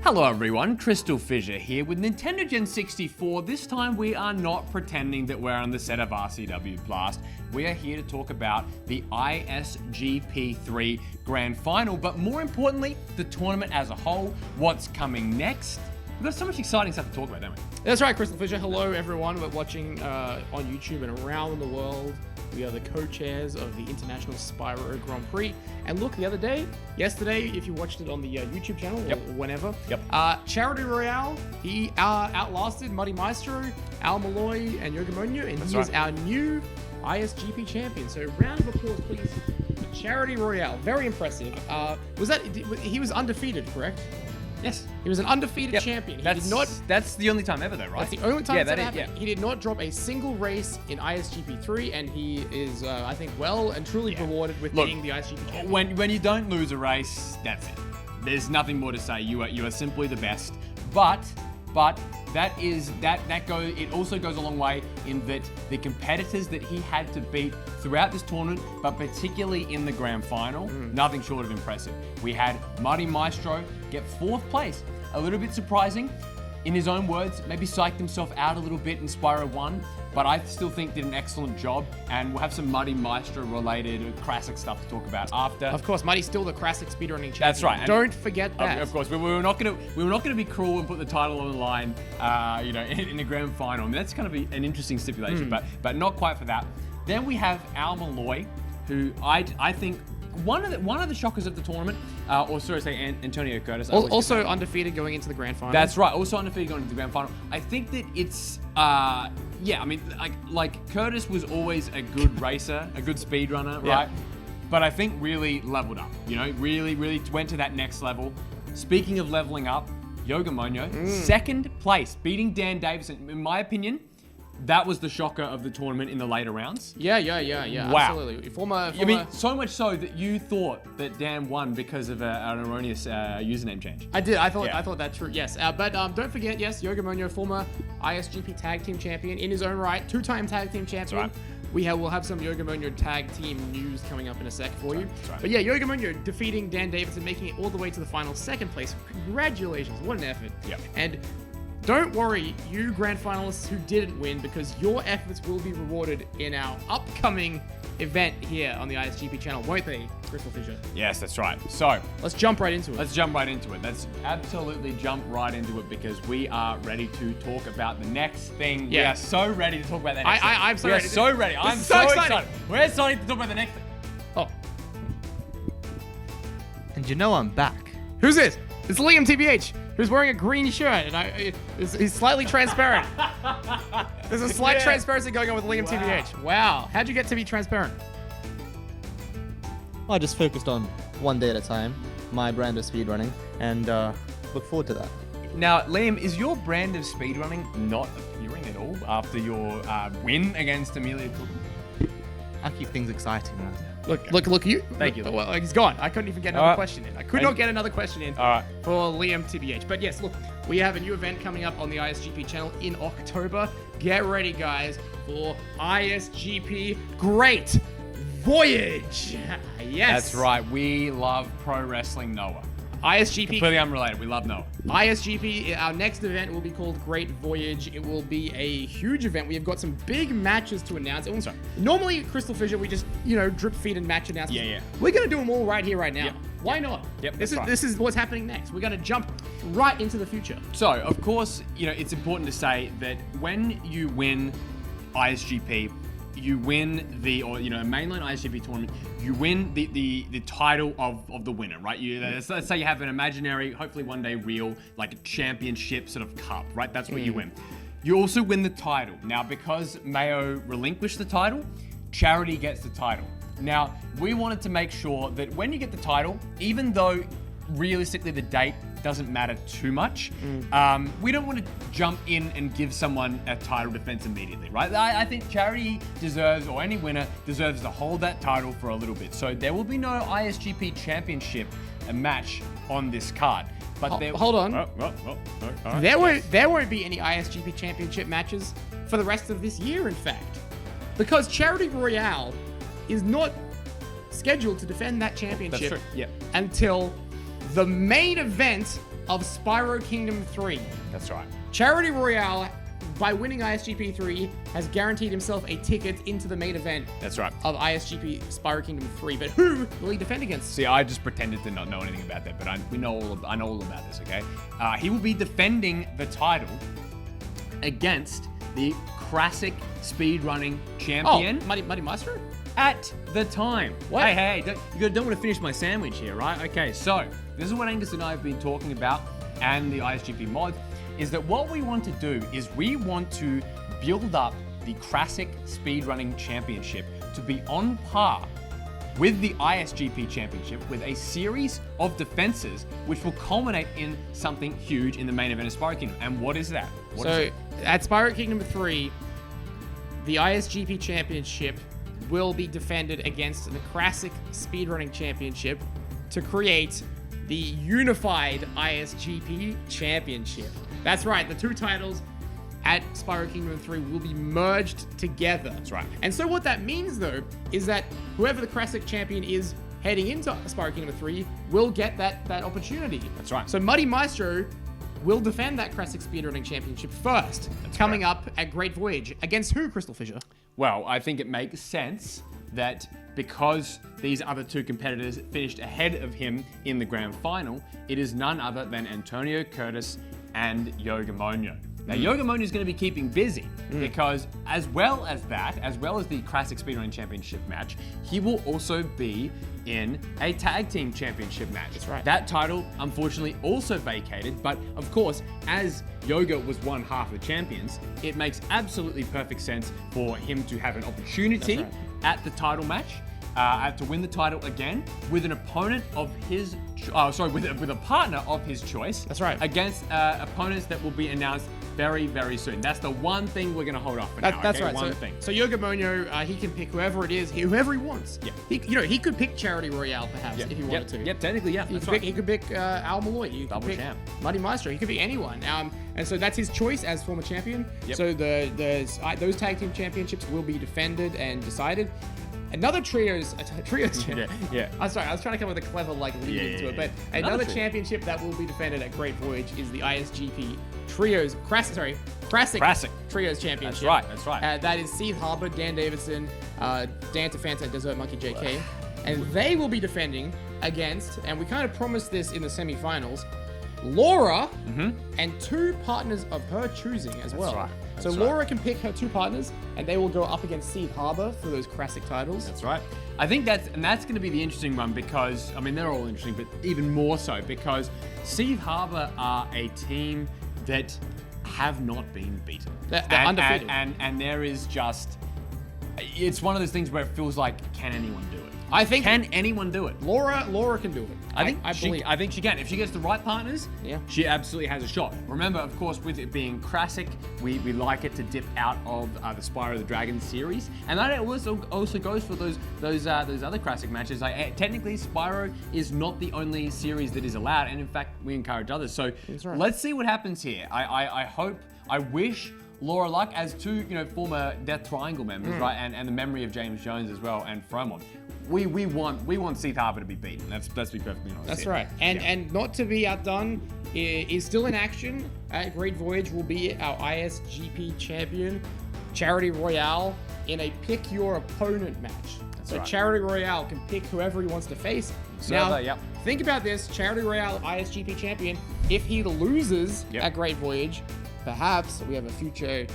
Hello everyone, CrystalFissure here with Nintendogen64. This time we are not pretending that we're on the set of RCW Blast. We are here to talk about the ISGP 3 Grand Final, but more importantly, the tournament as a whole, what's coming next. We've got so much exciting stuff to talk about, don't we? That's right, CrystalFissure. Hello everyone. We're watching on YouTube and around the world. We are the co-chairs of the International Spyro Grand Prix. And look, yesterday, if you watched it on the YouTube channel or whenever, Charity Royale, he outlasted Muddy Maestro, Al Malloy, and YOGAMOANYO, and he is our new ISGP champion. So round of applause, please. Charity Royale, very impressive. He was undefeated, correct? Yes. He was an undefeated champion. That's the only time ever though, right? That's the only time that's ever happened. He did not drop a single race in ISGP 3, and he is, I think, well and truly rewarded with being the ISGP champion. When you don't lose a race, that's it. There's nothing more to say. You are simply the best. But it also goes a long way in that the competitors that he had to beat throughout this tournament, but particularly in the grand final, nothing short of impressive. We had Muddy Maestro get 4th place. A little bit surprising. In his own words, maybe psyched himself out a little bit in Spyro 1, but I still think did an excellent job, and we'll have some Muddy Maestro related CRASSIC stuff to talk about after. Of course, Muddy's still the CRASSIC speedrunning champion. That's right. Don't forget that. Of course, we were not going to be cruel and put the title on the line, in the grand final. I mean, that's going to be an interesting stipulation, but not quite for that. Then we have Al Malloy, who I think one of the shockers of the tournament, or sorry, say Antonio Curtis. Also undefeated going into the grand final. That's right. Also undefeated going into the grand final. I think that it's I mean, like Curtis was always a good racer, a good speedrunner, right? But I think really leveled up. Really went to that next level. Speaking of leveling up, YOGAMOANYO, 2nd place, beating Dan Davison. In my opinion, that was the shocker of the tournament in the later rounds. Yeah. Wow. Absolutely. I mean, so much so that you thought that Dan won because of an erroneous username change. I did. I thought that true. Yes. But don't forget, yes, YOGAMOANYO, former ISGP Tag Team Champion in his own right, 2-time Tag Team Champion. We'll have some YOGAMOANYO Tag Team news coming up in a sec for you. But yeah, YOGAMOANYO defeating Dan Davison, making it all the way to the final 2nd place. Congratulations. What an effort. Yep. And don't worry, you grand finalists who didn't win, because your efforts will be rewarded in our upcoming event here on the ISGP channel, won't they, CrystalFissure? Yes, that's right. So let's jump right into it. Let's absolutely jump right into it, because we are ready to talk about the next thing. Yeah. We are so ready to talk about that next thing. I'm so ready. We are so ready. I'm so excited. We're excited to talk about the next thing. Oh. And I'm back. Who's this? It's Liam TBH, who's wearing a green shirt, and he's slightly transparent. There's a slight transparency going on with Liam TBH. Wow. How'd you get to be transparent? Well, I just focused on one day at a time, my brand of speedrunning, and look forward to that. Now, Liam, is your brand of speedrunning not appearing at all after your win against Amelia Cooper? I keep things exciting. Look, you. Thank you. Well, he's gone. I couldn't even get another question in. I could not get another question in for Liam TBH. But yes, look, we have a new event coming up on the ISGP channel in October. Get ready, guys, for ISGP Great Voyage. Yes. That's right. We love pro wrestling Noah. ISGP. Completely unrelated. We love Noah. ISGP, our next event will be called Great Voyage. It will be a huge event. We have got some big matches to announce. Normally, CrystalFissure, we just, drip feed and match announcements. Yeah. We're going to do them all right here, right now. Yep. Why not? Yep, This is what's happening next. We're going to jump right into the future. So, of course, it's important to say that when you win ISGP, you win a mainline ISGP tournament, you win the title of the winner, right? Let's say you have an imaginary, hopefully one day real, like a championship sort of cup, right? That's what you win. You also win the title. Now, because Mayo relinquished the title, Charity gets the title. Now, we wanted to make sure that when you get the title, even though realistically the date doesn't matter too much, we don't want to jump in and give someone a title defense immediately, right? I think Charity deserves, or any winner deserves to hold that title for a little bit. So there will be no ISGP championship match on this card. But hold on. Right. There won't be any ISGP championship matches for the rest of this year, in fact. Because Charity Royale is not scheduled to defend that championship That's true. Yeah. until the main event of Spyro Kingdom 3. That's right. Charity Royale, by winning ISGP 3, has guaranteed himself a ticket into the main event That's right. of ISGP Spyro Kingdom 3. But who will he defend against? See, I just pretended to not know anything about that, but I know all about this, okay? He will be defending the title against the CRASSIC speedrunning champion Oh, Muddy Maestro? at the time. What? Hey, don't want to finish my sandwich here, right? Okay, so this is what Angus and I have been talking about, and the ISGP mod, is that what we want to do is we want to build up the CRASSIC speedrunning championship to be on par with the ISGP championship with a series of defenses which will culminate in something huge in the main event of Spyro Kingdom. And what is that? What is So, it? at Spyro Kingdom 3, the ISGP championship will be defended against the CRASSIC speedrunning championship to create the unified ISGP championship. That's right, the two titles at Spyro Kingdom 3 will be merged together. That's right. And so what that means, though, is that whoever the CRASSIC champion is heading into Spyro Kingdom 3 will get that opportunity. That's right. So Muddy Maestro will defend that CRASSIC speedrunning championship first, coming up at Great Voyage. Against who, CrystalFissure? Well, I think it makes sense that because these other two competitors finished ahead of him in the grand final, it is none other than Antonio Curtis and YOGAMOANYO. Now, YOGAMOANYO is going to be keeping busy because as well as the CRASSIC Speedrunning Championship match, he will also be in a tag team championship match. That's right. That title, unfortunately, also vacated, but of course, as Yoga was one half of the champions, it makes absolutely perfect sense for him to have an opportunity That's at the title match. To win the title again with an opponent of his, with a partner of his choice. That's right. Against opponents that will be announced very, very soon. That's the one thing we're gonna hold off for now. That's okay? right. One thing. So YOGAMOANYO, he can pick whoever it is, whoever he wants. Yeah. He could pick Charity Royale perhaps if he wanted to. Yep, technically, yeah. That's He could pick Al Malloy. He could Double pick champ. Muddy Maestro. He could pick anyone. And so that's his choice as former champion. Yep. So those tag team championships will be defended and decided. Another trios champ. Yeah. I'm sorry, I was trying to come up with a clever lead into it, but another trio. championship that will be defended at Great Voyage is the ISGP Trios CRASSIC Trios Championship. That's right. That is SEETHE, HARBOUR, Dan Davidson, Dan Tefanta, and Desert Monkey JK. And they will be defending against, and we kind of promised this in the semifinals, Laura and two partners of her choosing as well. right. So That's Laura can pick her two partners, and they will go up against SEETHE, HARBOUR for those CRASSIC titles. That's right. I think that's going to be the interesting one because, I mean, they're all interesting, but even more so because SEETHE HARBOUR are a team that have not been beaten. They're undefeated. And there is just, it's one of those things where it feels like, can anyone do it? I think Can anyone do it? Laura can do it. I believe. think she can. If she gets the right partners, Yeah. she absolutely has a shot. Remember, of course, with it being CRASSIC, we like it to dip out of the Spyro the Dragon series, and that also goes for those other CRASSIC matches. Like, technically, Spyro is not the only series that is allowed, and in fact, we encourage others. So right. let's see what happens here. I wish Laura luck as two former Death Triangle members, right, and the memory of James Jones as well, and Fromon. We want SEETHE HARBOUR to be beaten. Let's be perfectly honest. That's here. right. And not to be outdone, is still in action at Great Voyage will be our ISGP champion, Charity Royale, in a pick your opponent match. So right. Charity Royale can pick whoever he wants to face. Server, yep. Think about this, Charity Royale ISGP champion, if he loses at Great Voyage, perhaps we have a future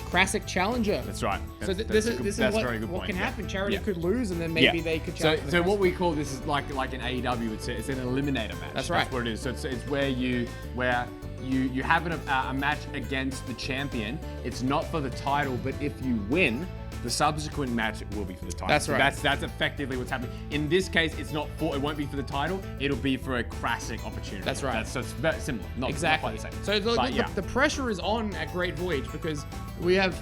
CRASSIC challenger. That's right. This is that's what, a very good what point. can happen. Charity Yeah. could lose, and then maybe they could challenge. So what we call this is like an AEW. It's an eliminator match. That's right. That's what it is. So it's where you have a match against the champion. It's not for the title, but if you win, the subsequent match will be for the title. That's right. So that's effectively what's happening. In this case, it won't be for the title. It'll be for a CRASSIC opportunity. That's right. So it's very similar. Not Exactly. quite the same. So the pressure is on at Great Voyage because we have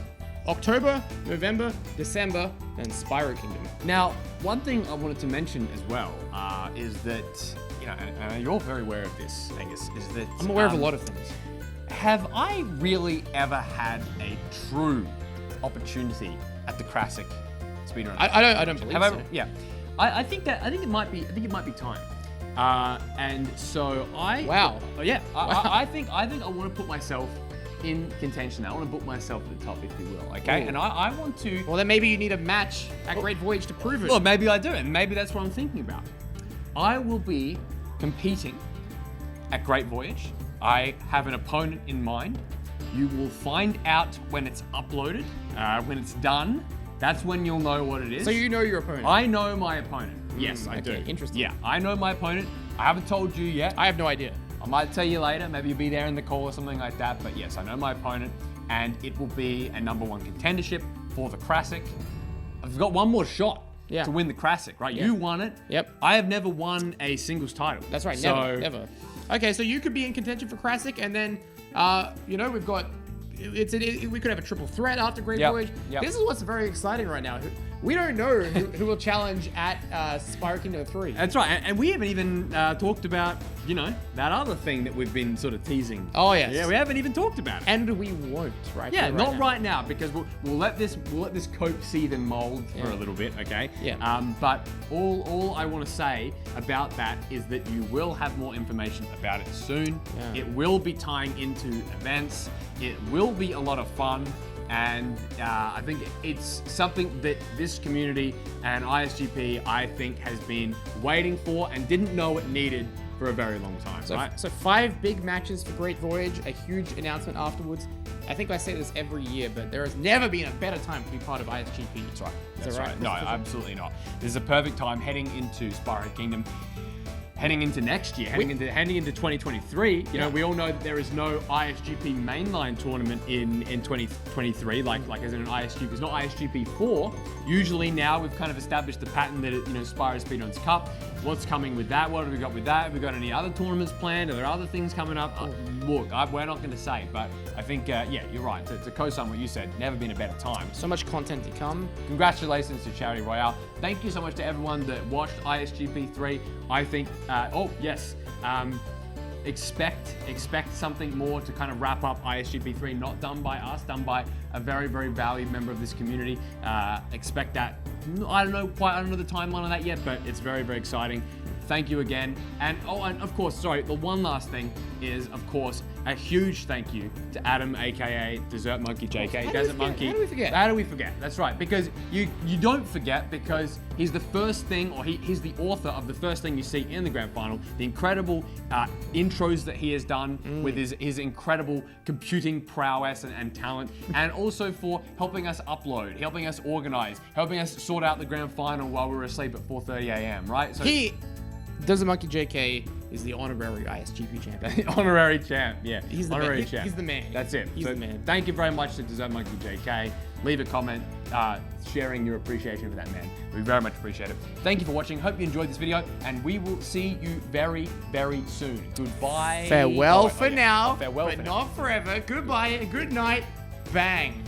October, November, December, and Spyro Kingdom. Now, one thing I wanted to mention as well is that, and you're very aware of this, Angus, is that... I'm aware of a lot of things. Have I really ever had a true opportunity at the CRASSIC speedrun? I don't believe so. Yeah. I think it might be time. And so Wow. Yeah. I think I want to put myself in contention. I want to put myself at the top, if you will. Okay. Ooh. And I want to. Well, then maybe you need a match at Great Voyage to prove it. Well, maybe I do, and maybe that's what I'm thinking about. I will be competing at Great Voyage. I have an opponent in mind. You will find out when it's uploaded, when it's done. That's when you'll know what it is. So you know your opponent. I know my opponent. Yes, I do. Interesting. Yeah, I know my opponent. I haven't told you yet. I have no idea. I might tell you later. Maybe you'll be there in the call or something like that. But yes, I know my opponent, and it will be a #1 contendership for the CRASSIC. I've got one more shot to win the CRASSIC, right? Yeah. You won it. Yep. I have never won a singles title. That's right. So, Never. Okay, so you could be in contention for CRASSIC, and then we've got. We could have a triple threat after Great Voyage. Yep. This is what's very exciting right now. We don't know who will challenge at Spyro Kingdom 3. That's right, and we haven't even talked about, that other thing that we've been sort of teasing. Oh yes. Yeah, we haven't even talked about it. And we won't, right? Yeah, not now. right now, because we'll let this coat seethe and mold for a little bit, okay? Yeah. But all I want to say about that is that you will have more information about it soon. Yeah. It will be tying into events. It will be a lot of fun. And I think it's something that this community and ISGP, I think, has been waiting for and didn't know it needed for a very long time, right? So 5 big matches for Great Voyage, a huge announcement afterwards. I think I say this every year, but there has never been a better time to be part of ISGP. That's right. Is that right? No, absolutely not. This is a perfect time heading into Spyro Kingdom. Heading into next year, heading into 2023, we all know that there is no ISGP mainline tournament in 2023, like as in an ISGP. It's not ISGP 4. Usually now we've kind of established the pattern that Spyro Speedruns Cup. What's coming with that? What have we got with that? Have we got any other tournaments planned? Are there other things coming up? Look, we're not going to say, but I think you're right. To co-sign what you said, never been a better time. So much content to come. Congratulations to Charity Royale. Thank you so much to everyone that watched ISGP 3. I think, expect something more to kind of wrap up ISGP 3, not done by us, done by a very, very valued member of this community. Expect that. I don't know the timeline on that yet, but it's very, very exciting. Thank you again. And of course, sorry, the one last thing is, of course, a huge thank you to Adam, aka Dessert Monkey JK. Desert Monkey. How do we forget? How do we forget? That's right, because you don't forget, because he's the first thing, or he's the author of the first thing you see in the grand final. The incredible intros that he has done with his incredible computing prowess and talent, and also for helping us upload, helping us organize, helping us sort out the grand final while we were asleep at 4:30 a.m. Right? So Desert Monkey JK is the honorary ISGP champion. Honorary champ, yeah. He's the honorary man. champ. He's the man. That's it. He's the man. Thank you very much to Dessert Monkey JK. Leave a comment sharing your appreciation for that man. We very much appreciate it. Thank you for watching. Hope you enjoyed this video, and we will see you very, very soon. Goodbye. Farewell for now, Farewell but for not forever. Goodbye and good night. Bang.